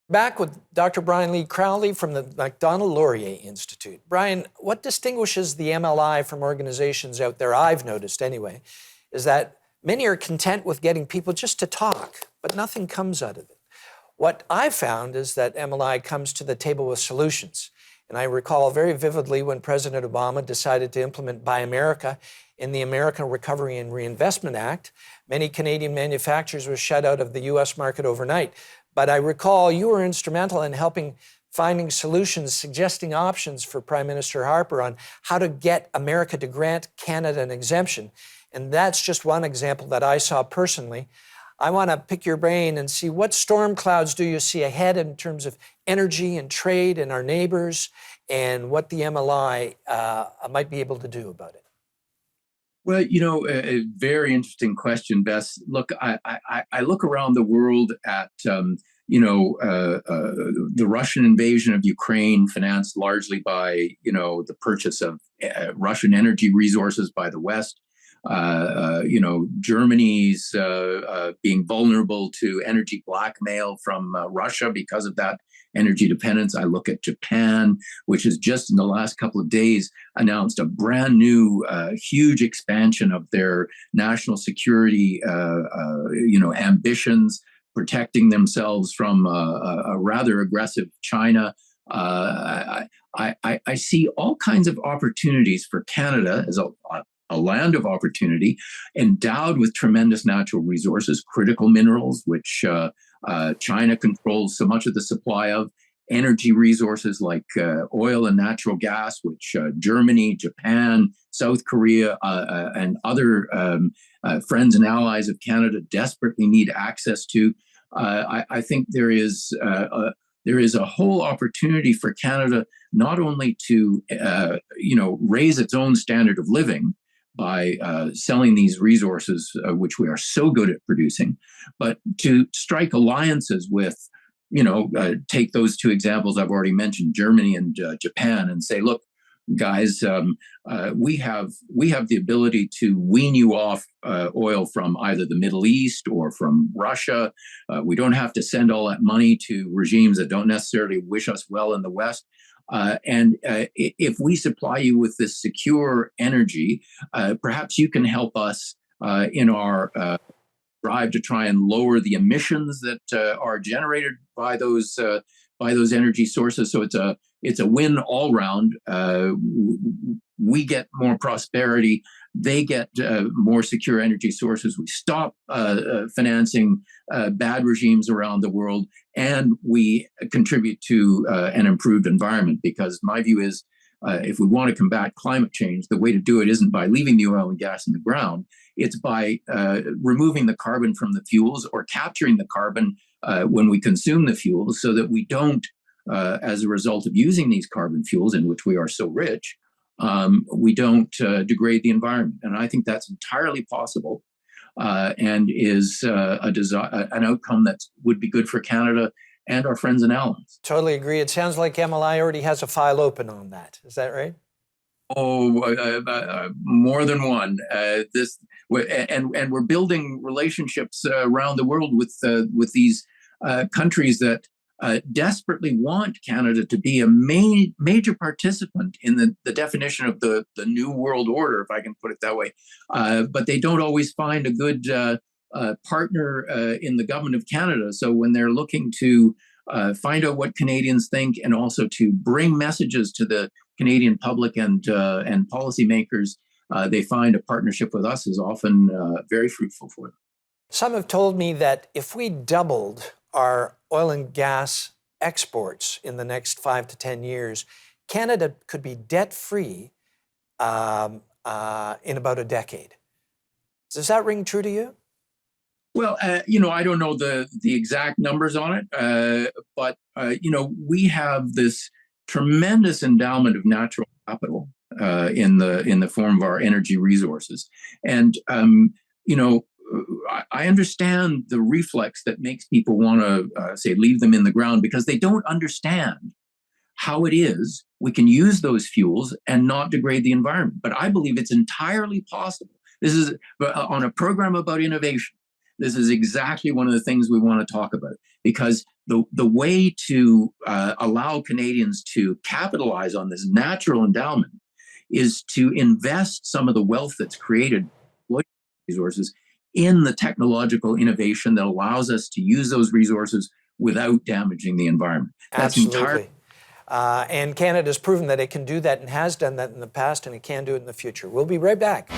Back with Dr. Brian Lee Crowley from the Macdonald-Laurier Institute. Brian, what distinguishes the MLI from organizations out there, I've noticed anyway, is that many are content with getting people just to talk, but nothing comes out of it. What I've found is that MLI comes to the table with solutions. And I recall very vividly when President Obama decided to implement Buy America in the American Recovery and Reinvestment Act. Many Canadian manufacturers were shut out of the US market overnight. But I recall you were instrumental in helping finding solutions, suggesting options for Prime Minister Harper on how to get America to grant Canada an exemption. And that's just one example that I saw personally. I want to pick your brain and see what storm clouds do you see ahead in terms of energy and trade and our neighbors, and what the MLI might be able to do about it. Well, a very interesting question, Bess. Look, I look around the world at, the Russian invasion of Ukraine, financed largely by, the purchase of Russian energy resources by the West. Germany's being vulnerable to energy blackmail from Russia because of that energy dependence. I look at Japan, which has just in the last couple of days announced a brand new, huge expansion of their national security, ambitions, protecting themselves from a rather aggressive China. I see all kinds of opportunities for Canada as a land of opportunity, endowed with tremendous natural resources, critical minerals, which China controls so much of the supply of, energy resources like oil and natural gas, which Germany, Japan, South Korea, and other friends and allies of Canada desperately need access to. I think there is a whole opportunity for Canada not only to raise its own standard of living by selling these resources, which we are so good at producing, but to strike alliances with, take those two examples I've already mentioned, Germany and Japan, and say, look, guys, we have the ability to wean you off oil from either the Middle East or from Russia. We don't have to send all that money to regimes that don't necessarily wish us well in the West. If we supply you with this secure energy, perhaps you can help us in our drive to try and lower the emissions that are generated by those energy sources. So it's a win all round. We get more prosperity. They get more secure energy sources. We stop financing bad regimes around the world, and we contribute to an improved environment. Because my view is, if we want to combat climate change, the way to do it isn't by leaving the oil and gas in the ground. It's by removing the carbon from the fuels, or capturing the carbon when we consume the fuels, so that we don't, as a result of using these carbon fuels, in which we are so rich, we don't degrade the environment. And I think that's entirely possible, and is an outcome that would be good for Canada and our friends and allies. Totally agree. It sounds like MLI already has a file open on that. Is that right? Oh, more than one. And we're building relationships around the world with these countries that desperately want Canada to be a major participant in the definition of the new world order, if I can put it that way. But they don't always find a good partner in the government of Canada. So when they're looking to find out what Canadians think, and also to bring messages to the Canadian public and policymakers, they find a partnership with us is often very fruitful for them. Some have told me that if we doubled our oil and gas exports in the next 5 to 10 years, Canada could be debt-free in about a decade. Does that ring true to you? Well, I don't know the exact numbers on it, but we have this tremendous endowment of natural capital in the form of our energy resources, and I understand the reflex that makes people want to say leave them in the ground, because they don't understand how it is we can use those fuels and not degrade the environment. But I believe it's entirely possible. This is on a program about innovation. this is exactly one of the things we want to talk about, because the way to allow Canadians to capitalize on this natural endowment is to invest some of the wealth that's created resources in the technological innovation that allows us to use those resources without damaging the environment. That's Absolutely. And Canada's proven that it can do that and has done that in the past, and it can do it in the future. We'll be right back.